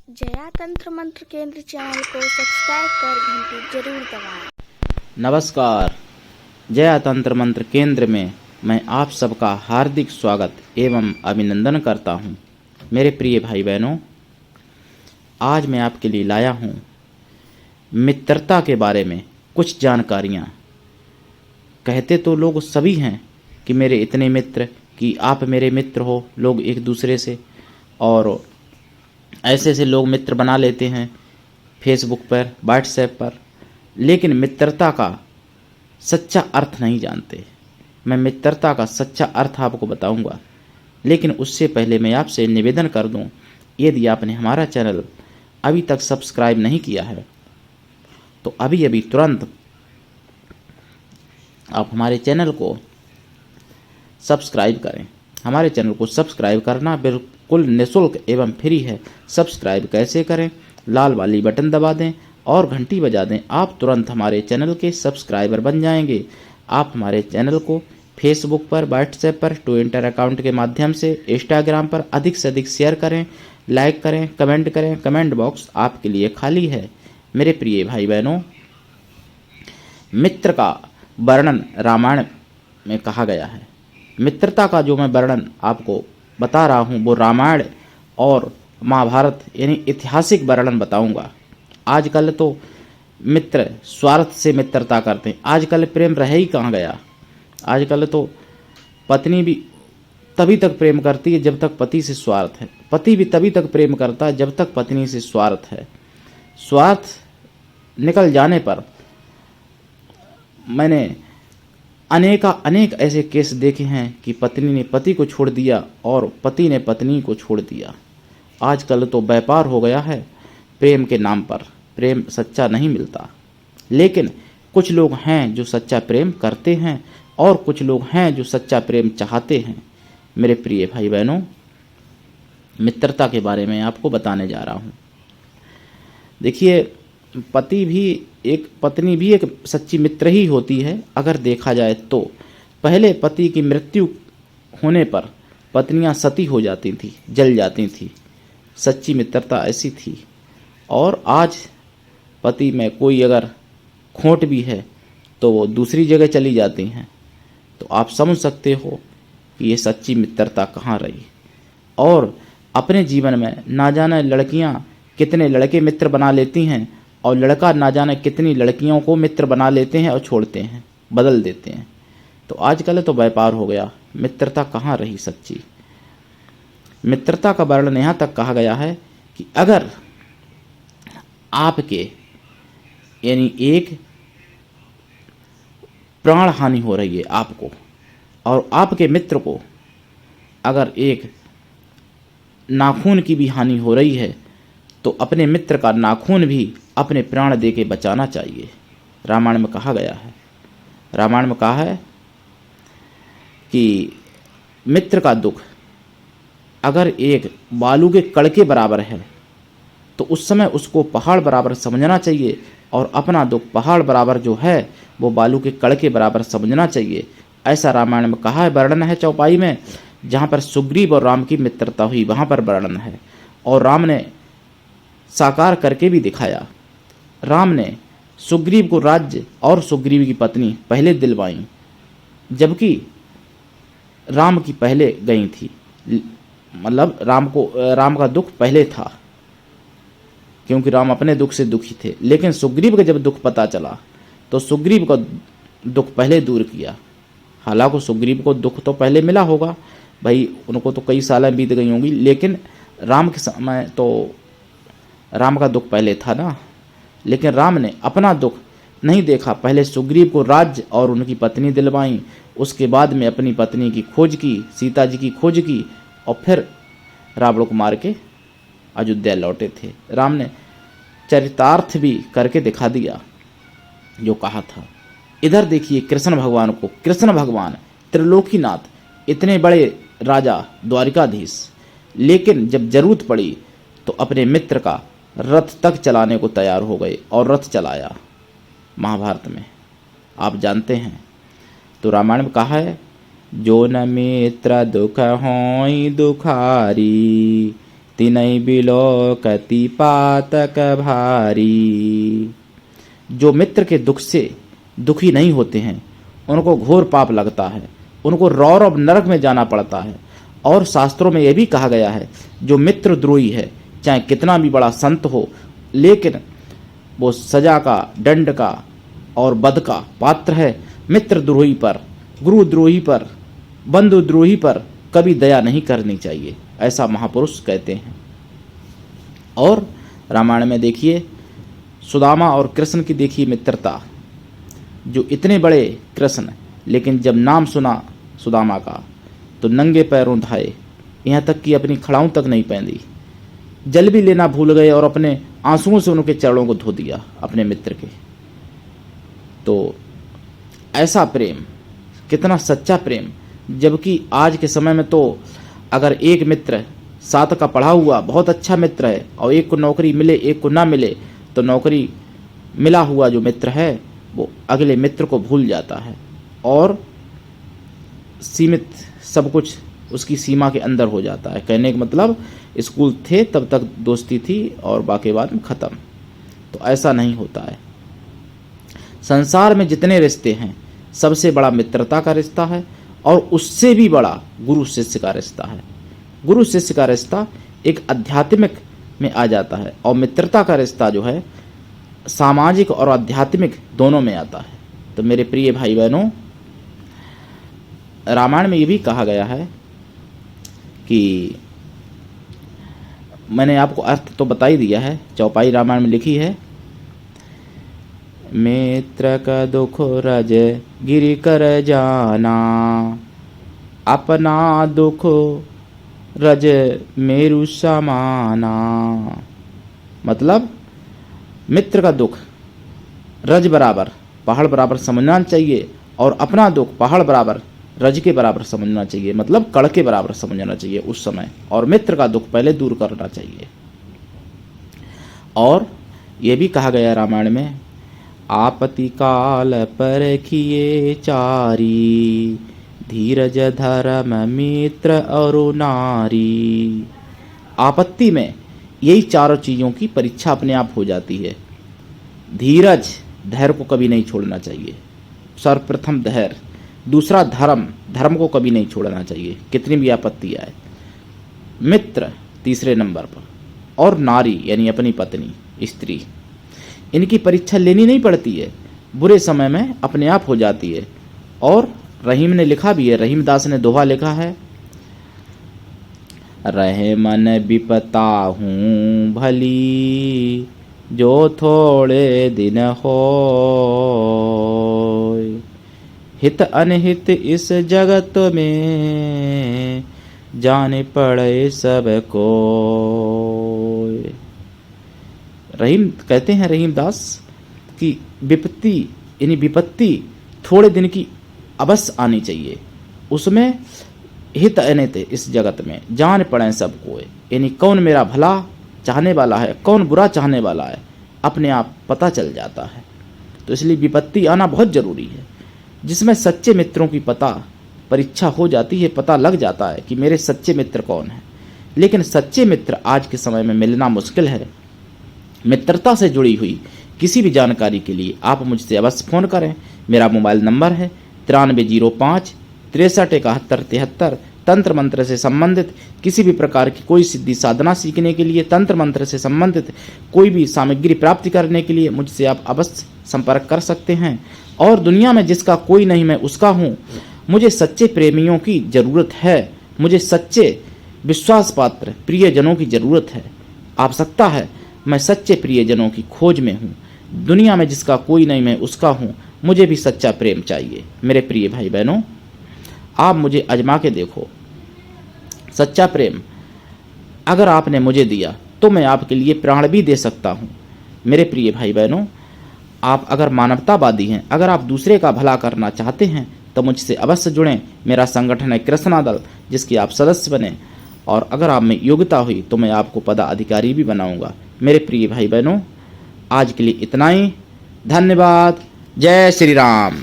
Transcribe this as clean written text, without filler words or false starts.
जया तंत्र मंत्र केंद्र चैनल को सब्सक्राइब कर घंटी जरूर दबाएं। नमस्कार। जया तंत्र मंत्र केंद्र में मैं आप सबका हार्दिक स्वागत एवं अभिनंदन करता हूँ। मेरे प्रिय भाई बहनों, आज मैं आपके लिए लाया हूँ मित्रता के बारे में कुछ जानकारियाँ। कहते तो लोग सभी हैं कि मेरे इतने मित्र, कि आप मेरे मित्र हो, लोग एक दूसरे से, और ऐसे ऐसे लोग मित्र बना लेते हैं फेसबुक पर, व्हाट्सएप पर, लेकिन मित्रता का सच्चा अर्थ नहीं जानते। मैं मित्रता का सच्चा अर्थ आपको बताऊंगा, लेकिन उससे पहले मैं आपसे निवेदन कर दूं, यदि आपने हमारा चैनल अभी तक सब्सक्राइब नहीं किया है तो अभी अभी तुरंत आप हमारे चैनल को सब्सक्राइब करें। हमारे चैनल को सब्सक्राइब करना बिल्कुल निःशुल्क एवं फ्री है। सब्सक्राइब कैसे करें? लाल वाली बटन दबा दें और घंटी बजा दें। आप तुरंत हमारे चैनल के सब्सक्राइबर बन जाएंगे। आप हमारे चैनल को फेसबुक पर, व्हाट्सएप पर, ट्विटर अकाउंट के माध्यम से, इंस्टाग्राम पर अधिक से अधिक शेयर करें, लाइक करें, कमेंट करें। कमेंट बॉक्स आपके लिए खाली है। मेरे प्रिय भाई बहनों, मित्र का वर्णन रामायण में कहा गया है। मित्रता का जो मैं वर्णन आपको बता रहा हूँ वो रामायण और महाभारत यानी ऐतिहासिक वर्णन बताऊंगा। आजकल तो मित्र स्वार्थ से मित्रता करते हैं। आजकल प्रेम रह ही कहाँ गया। आजकल तो पत्नी भी तभी तक प्रेम करती है जब तक पति से स्वार्थ है। पति भी तभी तक प्रेम करता है जब तक पत्नी से स्वार्थ है। स्वार्थ निकल जाने पर मैंने अनेक ऐसे केस देखे हैं कि पत्नी ने पति को छोड़ दिया और पति ने पत्नी को छोड़ दिया। आजकल तो व्यापार हो गया है प्रेम के नाम पर। प्रेम सच्चा नहीं मिलता, लेकिन कुछ लोग हैं जो सच्चा प्रेम करते हैं और कुछ लोग हैं जो सच्चा प्रेम चाहते हैं। मेरे प्रिय भाई बहनों, मित्रता के बारे में आपको बताने जा रहा हूँ। देखिए, पत्नी भी एक सच्ची मित्र ही होती है। अगर देखा जाए तो पहले पति की मृत्यु होने पर पत्नियां सती हो जाती थी, जल जाती थी। सच्ची मित्रता ऐसी थी। और आज पति में कोई अगर खोट भी है तो वो दूसरी जगह चली जाती हैं। तो आप समझ सकते हो कि ये सच्ची मित्रता कहाँ रही। और अपने जीवन में ना जाने लड़कियां कितने लड़के मित्र बना लेती हैं और लड़का ना जाने कितनी लड़कियों को मित्र बना लेते हैं और छोड़ते हैं, बदल देते हैं। तो आजकल तो व्यापार हो गया। मित्रता कहाँ रही सच्ची। मित्रता का वर्णन यहाँ तक कहा गया है कि अगर आपके यानी एक प्राण हानि हो रही है आपको, और आपके मित्र को अगर एक नाखून की भी हानि हो रही है, तो अपने मित्र का नाखून भी अपने प्राण दे के बचाना चाहिए। रामायण में कहा गया है। रामायण में कहा है कि मित्र का दुख अगर एक बालू के कण के बराबर है तो उस समय उसको पहाड़ बराबर समझना चाहिए, और अपना दुख पहाड़ बराबर जो है वो बालू के कण के बराबर समझना चाहिए। ऐसा रामायण में कहा है। वर्णन है चौपाई में, जहाँ पर सुग्रीव और राम की मित्रता हुई, वहाँ पर वर्णन है। और राम ने साकार करके भी दिखाया। राम ने सुग्रीव को राज्य और सुग्रीव की पत्नी पहले दिलवाई, जबकि राम की पहले गई थी। मतलब राम का दुख पहले था, क्योंकि राम अपने दुख से दुखी थे। लेकिन सुग्रीव का जब दुख पता चला तो सुग्रीव का दुख पहले दूर किया। हालांकि सुग्रीव को दुख तो पहले मिला होगा भाई, उनको तो कई साल बीत गई होंगी, लेकिन राम के समय तो राम का दुख पहले था ना। लेकिन राम ने अपना दुख नहीं देखा। पहले सुग्रीव को राज्य और उनकी पत्नी दिलवाई, उसके बाद में अपनी पत्नी की खोज की, सीता जी की खोज की, और फिर रावण को मार के अयोध्या लौटे थे। राम ने चरितार्थ भी करके दिखा दिया जो कहा था। इधर देखिए कृष्ण भगवान को। कृष्ण भगवान त्रिलोकीनाथ, इतने बड़े राजा, द्वारिकाधीश, लेकिन जब जरूरत पड़ी तो अपने मित्र का रथ तक चलाने को तैयार हो गए और रथ चलाया। महाभारत में आप जानते हैं। तो रामायण में कहा है, जो न मित्र दुख होई दुखारी, तिनहि बिलोकति पातक भारी। जो मित्र के दुख से दुखी नहीं होते हैं उनको घोर पाप लगता है, उनको रौरव नरक में जाना पड़ता है। और शास्त्रों में यह भी कहा गया है जो मित्र द्रोही है, चाहे कितना भी बड़ा संत हो, लेकिन वो सजा का, दंड का और वध का पात्र है। मित्र द्रोही पर, गुरु द्रोही पर, बंधु द्रोही पर कभी दया नहीं करनी चाहिए, ऐसा महापुरुष कहते हैं। और रामायण में देखिए सुदामा और कृष्ण की देखिए मित्रता, जो इतने बड़े कृष्ण, लेकिन जब नाम सुना सुदामा का तो नंगे पैरों धाए, यहाँ तक कि अपनी खड़ाऊं तक नहीं पहनी, जल भी लेना भूल गए और अपने आंसुओं से उनके चरणों को धो दिया अपने मित्र के। तो ऐसा प्रेम, कितना सच्चा प्रेम। जबकि आज के समय में तो अगर एक मित्र 7 का पढ़ा हुआ बहुत अच्छा मित्र है और एक को नौकरी मिले एक को ना मिले, तो नौकरी मिला हुआ जो मित्र है वो अगले मित्र को भूल जाता है और सीमित सब कुछ उसकी सीमा के अंदर हो जाता है। कहने का मतलब स्कूल थे तब तक दोस्ती थी और बाकी बाद में ख़त्म। तो ऐसा नहीं होता है। संसार में जितने रिश्ते हैं सबसे बड़ा मित्रता का रिश्ता है और उससे भी बड़ा गुरु शिष्य का रिश्ता है। गुरु शिष्य का रिश्ता एक आध्यात्मिक में आ जाता है और मित्रता का रिश्ता जो है सामाजिक और आध्यात्मिक दोनों में आता है। तो मेरे प्रिय भाई बहनों, रामायण में ये भी कहा गया है कि मैंने आपको अर्थ तो बता ही दिया है, चौपाई रामायण में लिखी है, मित्र का दुख रज गिरि कर जाना, अपना दुख रज मेरु समाना। मतलब मित्र का दुख रज बराबर पहाड़ बराबर समझना चाहिए और अपना दुख पहाड़ बराबर रज के बराबर समझना चाहिए, मतलब कड़ के बराबर समझना चाहिए उस समय, और मित्र का दुख पहले दूर करना चाहिए। और ये भी कहा गया रामायण में, आपत्ति काल परखिए चारी, धीरज धर्म मित्र और नारी। आपत्ति में यही चारों चीज़ों की परीक्षा अपने आप हो जाती है। धीरज, धैर्य को कभी नहीं छोड़ना चाहिए, सर्वप्रथम धैर्य। दूसरा धर्म, धर्म को कभी नहीं छोड़ना चाहिए कितनी भी आपत्ति आए। मित्र तीसरे नंबर पर, और नारी यानी अपनी पत्नी, स्त्री। इनकी परीक्षा लेनी नहीं पड़ती है, बुरे समय में अपने आप हो जाती है। और रहीम ने लिखा भी है, रहीम दास ने दोहा लिखा है, रहे मन विपता हूँ भली, जो थोड़े दिन हो, हित अनहित इस जगत में, जाने पड़े सबको। रहीम कहते हैं रहीम दास कि विपत्ति यानी विपत्ति थोड़े दिन की अवश्य आनी चाहिए, उसमें हित अनित इस जगत में, जान पड़े सबको। यानी कौन मेरा भला चाहने वाला है, कौन बुरा चाहने वाला है, अपने आप पता चल जाता है। तो इसलिए विपत्ति आना बहुत जरूरी है, जिसमें सच्चे मित्रों की परीक्षा हो जाती है, पता लग जाता है कि मेरे सच्चे मित्र कौन हैं। लेकिन सच्चे मित्र आज के समय में मिलना मुश्किल है। मित्रता से जुड़ी हुई किसी भी जानकारी के लिए आप मुझसे अवश्य फ़ोन करें। मेरा मोबाइल नंबर है 9305 63 71 73। तंत्र मंत्र से संबंधित किसी भी प्रकार की कोई सिद्धि साधना सीखने के लिए, तंत्र मंत्र से संबंधित कोई भी सामग्री प्राप्ति करने के लिए मुझसे आप अवश्य संपर्क कर सकते हैं। और दुनिया में जिसका कोई नहीं मैं उसका हूँ। मुझे सच्चे प्रेमियों की ज़रूरत है, मुझे सच्चे विश्वास पात्र प्रियजनों की ज़रूरत है, आवश्यकता है। मैं सच्चे प्रियजनों की खोज में हूँ। दुनिया में जिसका कोई नहीं मैं उसका हूँ। मुझे भी सच्चा प्रेम चाहिए। मेरे प्रिय भाई बहनों, आप मुझे आजमा के देखो। सच्चा प्रेम अगर आपने मुझे दिया तो मैं आपके लिए प्राण भी दे सकता हूँ। मेरे प्रिय भाई बहनों, आप अगर मानवतावादी हैं, अगर आप दूसरे का भला करना चाहते हैं तो मुझसे अवश्य जुड़ें। मेरा संगठन है कृष्णा दल, जिसकी आप सदस्य बने, और अगर आप में योग्यता हुई तो मैं आपको पदाधिकारी भी बनाऊंगा। मेरे प्रिय भाई बहनों, आज के लिए इतना ही। धन्यवाद। जय श्री राम।